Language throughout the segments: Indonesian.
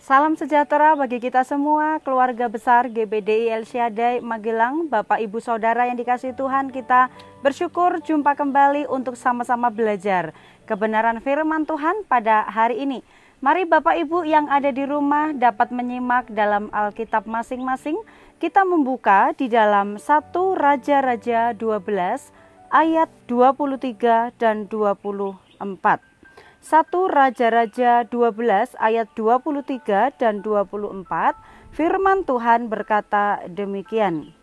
Salam sejahtera bagi kita semua, keluarga besar GBDI El Shaddai Magelang, Bapak Ibu Saudara yang dikasihi Tuhan. Kita bersyukur jumpa kembali untuk sama-sama belajar kebenaran firman Tuhan pada hari ini. Mari Bapak Ibu yang ada di rumah dapat menyimak dalam Alkitab masing-masing. Kita membuka di dalam 1 Raja-Raja 12 ayat 23 dan 24. 1 Raja-Raja 12 ayat 23 dan 24, firman Tuhan berkata demikian.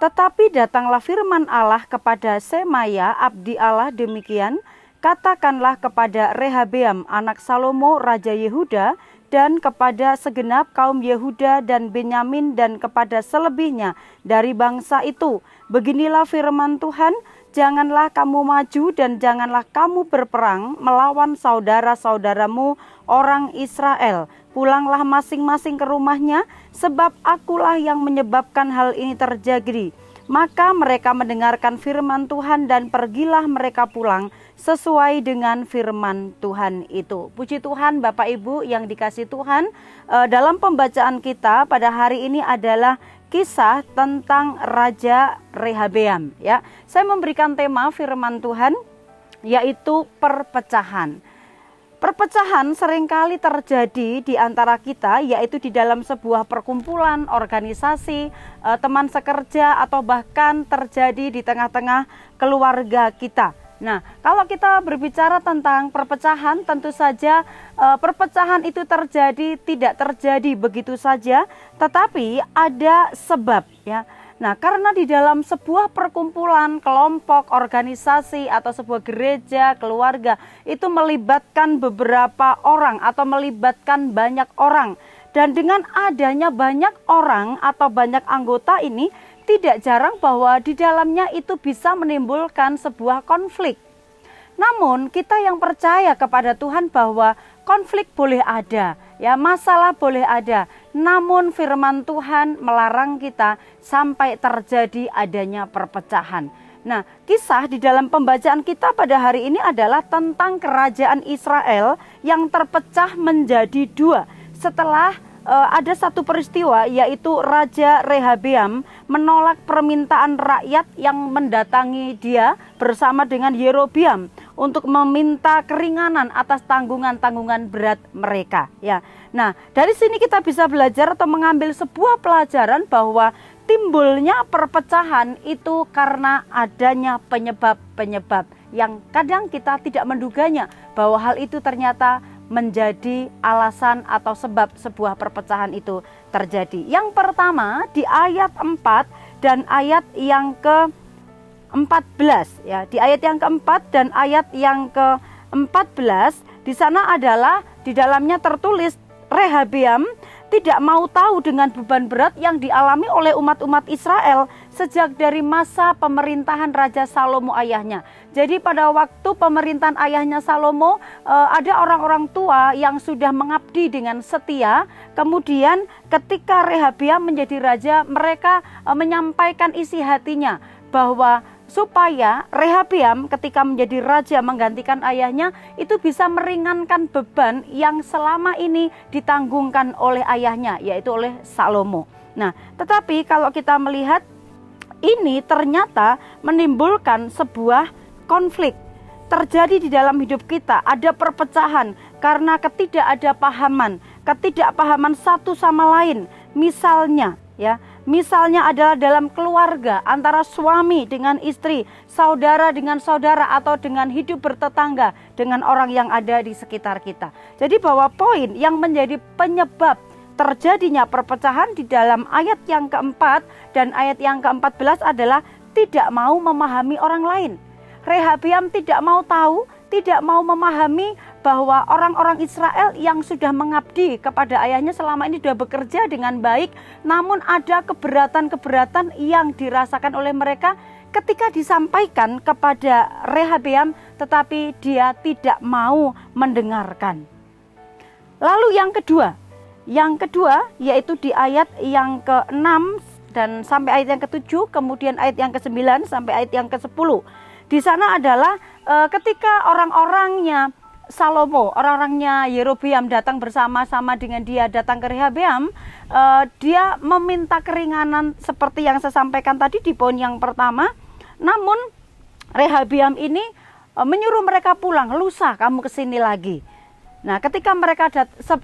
Tetapi datanglah firman Allah kepada Semaya abdi Allah demikian, katakanlah kepada Rehabeam anak Salomo raja Yehuda dan kepada segenap kaum Yehuda dan Benyamin dan kepada selebihnya dari bangsa itu, beginilah firman Tuhan, janganlah kamu maju dan janganlah kamu berperang melawan saudara-saudaramu orang Israel. Pulanglah masing-masing ke rumahnya, sebab akulah yang menyebabkan hal ini terjadi. Maka mereka mendengarkan firman Tuhan dan pergilah mereka pulang sesuai dengan firman Tuhan itu. Puji Tuhan Bapak Ibu yang dikasihi Tuhan, dalam pembacaan kita pada hari ini adalah kisah tentang Raja Rehabeam, ya. Saya memberikan tema firman Tuhan yaitu perpecahan. Perpecahan seringkali terjadi di antara kita, yaitu di dalam sebuah perkumpulan, organisasi, teman sekerja, atau bahkan terjadi di tengah-tengah keluarga kita. Nah, kalau kita berbicara tentang perpecahan, tentu saja perpecahan itu tidak terjadi begitu saja, tetapi ada sebab, ya. Nah, karena di dalam sebuah perkumpulan, kelompok, organisasi, atau sebuah gereja, keluarga, itu melibatkan beberapa orang atau melibatkan banyak orang. Dan dengan adanya banyak orang atau banyak anggota ini, tidak jarang bahwa di dalamnya itu bisa menimbulkan sebuah konflik. Namun kita yang percaya kepada Tuhan bahwa konflik boleh ada, ya, masalah boleh ada. Namun firman Tuhan melarang kita sampai terjadi adanya perpecahan. Nah, kisah di dalam pembacaan kita pada hari ini adalah tentang kerajaan Israel yang terpecah menjadi dua setelah ada satu peristiwa, yaitu Raja Rehabeam menolak permintaan rakyat yang mendatangi dia bersama dengan Yerobeam untuk meminta keringanan atas tanggungan-tanggungan berat mereka, ya. Nah, dari sini kita bisa belajar atau mengambil sebuah pelajaran bahwa timbulnya perpecahan itu karena adanya penyebab-penyebab yang kadang kita tidak menduganya bahwa hal itu ternyata menjadi alasan atau sebab sebuah perpecahan itu terjadi. Yang pertama di ayat 4 dan ayat yang ke-14, ya. Di ayat yang ke-4 dan ayat yang ke-14 di sana adalah di dalamnya tertulis Rehabeam tidak mau tahu dengan beban berat yang dialami oleh umat-umat Israel sejak dari masa pemerintahan Raja Salomo ayahnya. Jadi pada waktu pemerintahan ayahnya Salomo, ada orang-orang tua yang sudah mengabdi dengan setia. Kemudian ketika Rehabeam menjadi raja, mereka menyampaikan isi hatinya bahwa supaya Rehabeam ketika menjadi raja menggantikan ayahnya itu bisa meringankan beban yang selama ini ditanggungkan oleh ayahnya, yaitu oleh Salomo. Nah, tetapi kalau kita melihat ini ternyata menimbulkan sebuah konflik terjadi di dalam hidup kita. Ada perpecahan karena ketidakpahaman satu sama lain. Misalnya, ya, misalnya adalah dalam keluarga, antara suami dengan istri, saudara dengan saudara, atau dengan hidup bertetangga dengan orang yang ada di sekitar kita. Jadi bahwa poin yang menjadi penyebab terjadinya perpecahan di dalam ayat yang keempat dan ayat yang ke-14 adalah tidak mau memahami orang lain. Rehabeam tidak mau tahu, tidak mau memahami bahwa orang-orang Israel yang sudah mengabdi kepada ayahnya selama ini sudah bekerja dengan baik, namun ada keberatan-keberatan yang dirasakan oleh mereka ketika disampaikan kepada Rehabeam, tetapi dia tidak mau mendengarkan. Lalu yang kedua yaitu di ayat yang ke-6 dan sampai ayat yang ke-7, kemudian ayat yang ke-9 sampai ayat yang ke-10. Di sana adalah ketika orang-orangnya Salomo, orang-orangnya Yerobeam datang bersama-sama dengan dia datang ke Rehabeam, dia meminta keringanan seperti yang saya sampaikan tadi di poin yang pertama. Namun Rehabeam ini menyuruh mereka pulang, lusa kamu kesini lagi. Nah, ketika mereka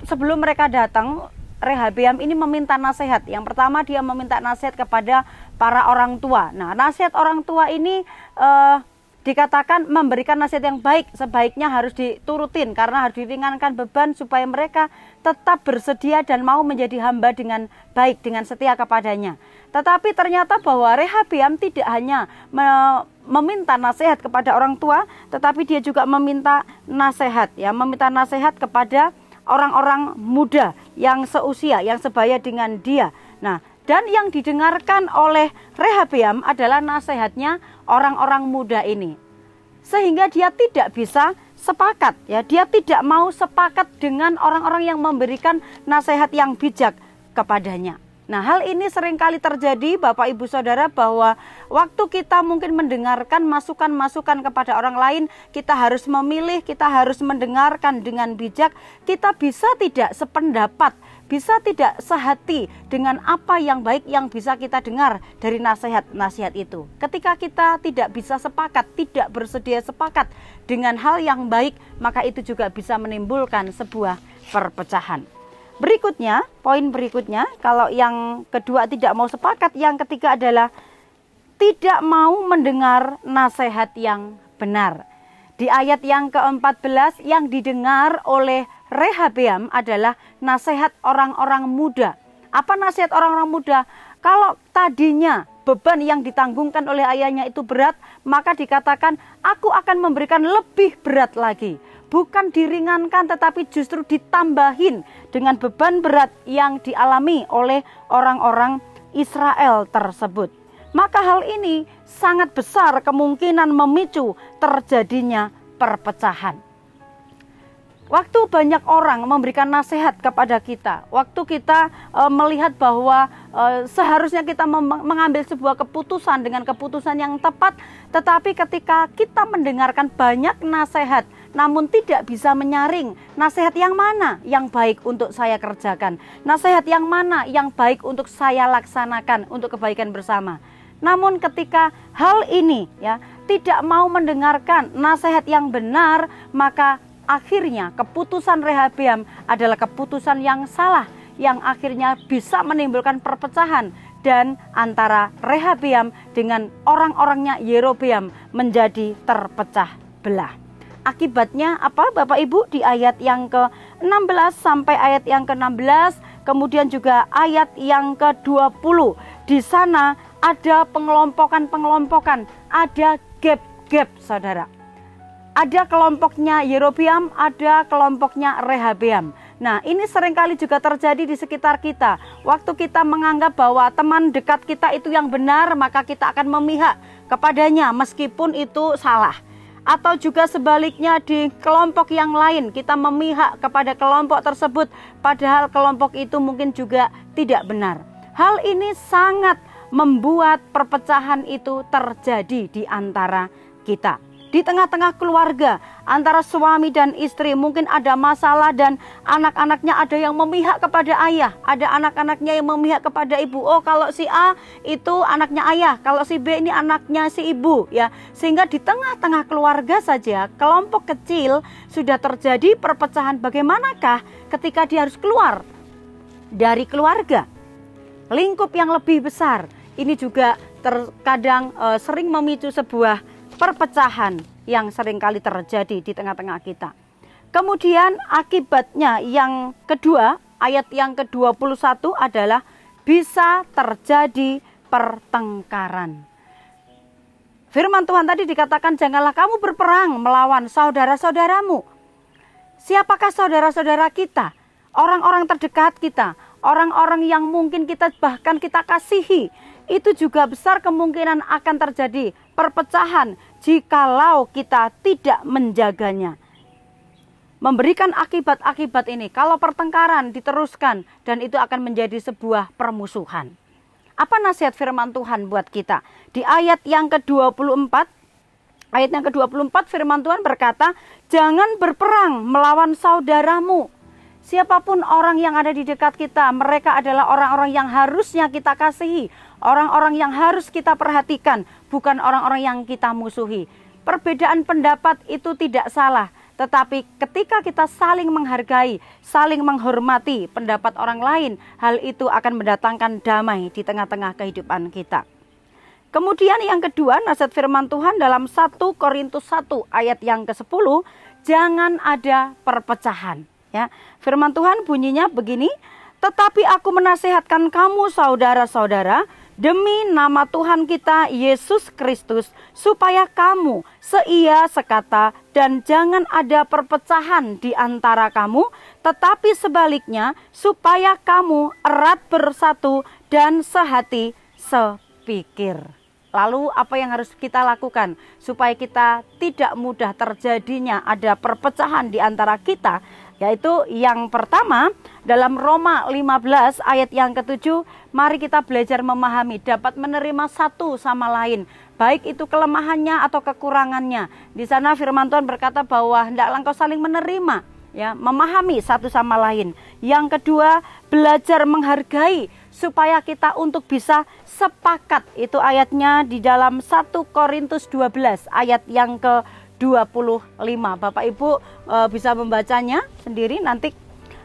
sebelum mereka datang, Rehabeam ini meminta nasihat. Yang pertama dia meminta nasihat kepada para orang tua. Nah, nasihat orang tua ini dikatakan memberikan nasihat yang baik, sebaiknya harus diturutin karena harus diringankan beban supaya mereka tetap bersedia dan mau menjadi hamba dengan baik, dengan setia kepadanya. Tetapi ternyata bahwa Rehabeam tidak hanya meminta nasihat kepada orang tua, tetapi dia juga meminta nasihat, meminta nasihat kepada orang-orang muda yang seusia, yang sebaya dengan dia. Nah, dan yang didengarkan oleh Rehabeam adalah nasihatnya orang-orang muda ini. Sehingga dia tidak bisa sepakat, dia tidak mau sepakat dengan orang-orang yang memberikan nasihat yang bijak kepadanya. Nah, hal ini seringkali terjadi Bapak Ibu Saudara, bahwa waktu kita mungkin mendengarkan masukan-masukan kepada orang lain, kita harus memilih, kita harus mendengarkan dengan bijak. Kita bisa tidak sependapat, bisa tidak sehati dengan apa yang baik yang bisa kita dengar dari nasihat-nasihat itu. Ketika kita tidak bisa sepakat, tidak bersedia sepakat dengan hal yang baik, maka itu juga bisa menimbulkan sebuah perpecahan. Berikutnya, poin berikutnya, kalau yang kedua tidak mau sepakat, yang ketiga adalah tidak mau mendengar nasihat yang benar. Di ayat yang ke-14 yang didengar oleh Rehabeam adalah nasihat orang-orang muda. Apa nasihat orang-orang muda? Kalau tadinya beban yang ditanggungkan oleh ayahnya itu berat, maka dikatakan aku akan memberikan lebih berat lagi. Bukan diringankan tetapi justru ditambahin dengan beban berat yang dialami oleh orang-orang Israel tersebut. Maka hal ini sangat besar kemungkinan memicu terjadinya perpecahan. Waktu banyak orang memberikan nasihat kepada kita, waktu kita melihat bahwa seharusnya kita mengambil sebuah keputusan dengan keputusan yang tepat, tetapi ketika kita mendengarkan banyak nasihat, namun tidak bisa menyaring nasihat yang mana yang baik untuk saya kerjakan, nasihat yang mana yang baik untuk saya laksanakan untuk kebaikan bersama. Namun ketika hal ini tidak mau mendengarkan nasihat yang benar, maka akhirnya keputusan Rehabeam adalah keputusan yang salah, yang akhirnya bisa menimbulkan perpecahan dan antara Rehabeam dengan orang-orangnya Yerobeam menjadi terpecah belah. Akibatnya apa Bapak Ibu? Di ayat yang ke-16 sampai ayat yang ke-16, kemudian juga ayat yang ke-20. Di sana ada pengelompokan-pengelompokan, ada gap-gap Saudara. Ada kelompoknya Yerobeam, ada kelompoknya Rehabeam. Nah, ini seringkali juga terjadi di sekitar kita. Waktu kita menganggap bahwa teman dekat kita itu yang benar, maka kita akan memihak kepadanya meskipun itu salah. Atau juga sebaliknya di kelompok yang lain, kita memihak kepada kelompok tersebut, padahal kelompok itu mungkin juga tidak benar. Hal ini sangat membuat perpecahan itu terjadi di antara kita. Di tengah-tengah keluarga, antara suami dan istri mungkin ada masalah dan anak-anaknya ada yang memihak kepada ayah, ada anak-anaknya yang memihak kepada ibu. Oh, kalau si A itu anaknya ayah, kalau si B ini anaknya si ibu, Sehingga di tengah-tengah keluarga saja, kelompok kecil sudah terjadi perpecahan. Bagaimanakah ketika dia harus keluar dari keluarga? Lingkup yang lebih besar ini juga terkadang sering memicu sebuah perpecahan yang seringkali terjadi di tengah-tengah kita. Kemudian akibatnya yang kedua, ayat yang ke-21 adalah bisa terjadi pertengkaran. Firman Tuhan tadi dikatakan, janganlah kamu berperang melawan saudara-saudaramu. Siapakah saudara-saudara kita? Orang-orang terdekat kita, orang-orang yang mungkin kita bahkan kita kasihi. Itu juga besar kemungkinan akan terjadi perpecahan jikalau kita tidak menjaganya. Memberikan akibat-akibat ini kalau pertengkaran diteruskan dan itu akan menjadi sebuah permusuhan. Apa nasihat firman Tuhan buat kita? Di ayat yang ke-24 Ayat yang ke-24 firman Tuhan berkata, jangan berperang melawan saudaramu. Siapapun orang yang ada di dekat kita, mereka adalah orang-orang yang harusnya kita kasihi, orang-orang yang harus kita perhatikan, bukan orang-orang yang kita musuhi. Perbedaan pendapat itu tidak salah, tetapi ketika kita saling menghargai, saling menghormati pendapat orang lain, hal itu akan mendatangkan damai di tengah-tengah kehidupan kita. Kemudian yang kedua, nasihat firman Tuhan dalam 1 Korintus 1 ayat yang ke-10, jangan ada perpecahan. Ya, firman Tuhan bunyinya begini, tetapi aku menasihatkan kamu saudara-saudara, demi nama Tuhan kita Yesus Kristus, supaya kamu seia sekata dan jangan ada perpecahan di antara kamu, tetapi sebaliknya supaya kamu erat bersatu dan sehati sepikir. Lalu apa yang harus kita lakukan supaya kita tidak mudah terjadinya ada perpecahan di antara kita? Yaitu yang pertama, dalam Roma 15 ayat yang ke-7, mari kita belajar memahami, dapat menerima satu sama lain, baik itu kelemahannya atau kekurangannya. Di sana firman Tuhan berkata bahwa hendaklah engkau saling menerima, ya, memahami satu sama lain. Yang kedua, belajar menghargai supaya kita untuk bisa sepakat. Itu ayatnya di dalam 1 Korintus 12 ayat yang ke-25. Bapak Ibu bisa membacanya sendiri nanti.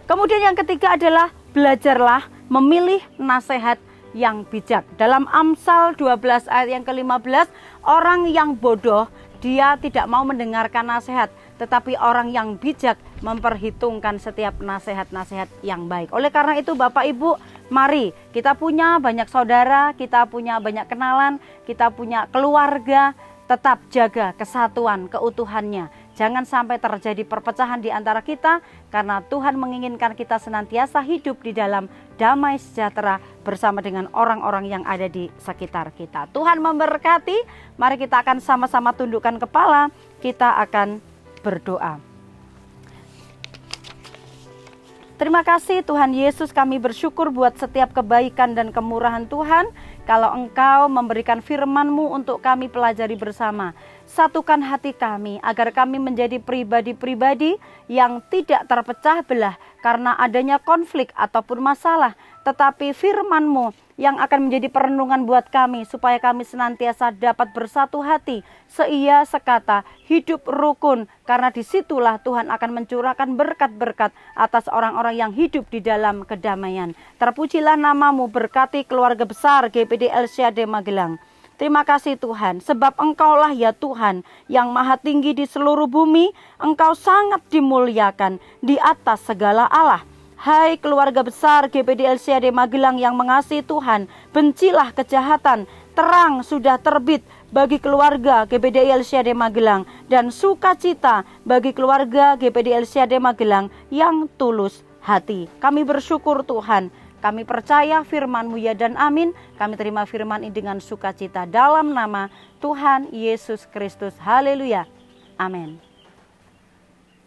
Kemudian yang ketiga adalah belajarlah memilih nasihat yang bijak. Dalam Amsal 12 ayat yang ke-15, orang yang bodoh dia tidak mau mendengarkan nasihat, tetapi orang yang bijak memperhitungkan setiap nasihat-nasihat yang baik. Oleh karena itu Bapak Ibu, mari kita punya banyak saudara, kita punya banyak kenalan, kita punya keluarga, tetap jaga kesatuan, keutuhannya. Jangan sampai terjadi perpecahan di antara kita, karena Tuhan menginginkan kita senantiasa hidup di dalam damai sejahtera bersama dengan orang-orang yang ada di sekitar kita. Tuhan memberkati. Mari kita akan sama-sama tundukkan kepala, kita akan berdoa. Terima kasih Tuhan Yesus, kami bersyukur buat setiap kebaikan dan kemurahan Tuhan. Kalau Engkau memberikan firman-Mu untuk kami pelajari bersama, satukan hati kami agar kami menjadi pribadi-pribadi yang tidak terpecah belah karena adanya konflik ataupun masalah, tetapi firman-Mu yang akan menjadi perenungan buat kami supaya kami senantiasa dapat bersatu hati, seia sekata, hidup rukun, karena disitulah Tuhan akan mencurahkan berkat-berkat atas orang-orang yang hidup di dalam kedamaian. Terpujilah nama-Mu, berkati keluarga besar GPD El-Syade Magelang. Terima kasih Tuhan, sebab Engkaulah ya Tuhan yang maha tinggi di seluruh bumi. Engkau sangat dimuliakan di atas segala Allah. Hai keluarga besar GPD El-Syade Magelang yang mengasihi Tuhan, bencilah kejahatan. Terang sudah terbit bagi keluarga GPD El-Syade Magelang, dan sukacita bagi keluarga GPD El-Syade Magelang yang tulus hati. Kami bersyukur Tuhan. Kami percaya firman-Mu ya dan amin. Kami terima firman ini dengan sukacita dalam nama Tuhan Yesus Kristus. Haleluya. Amin.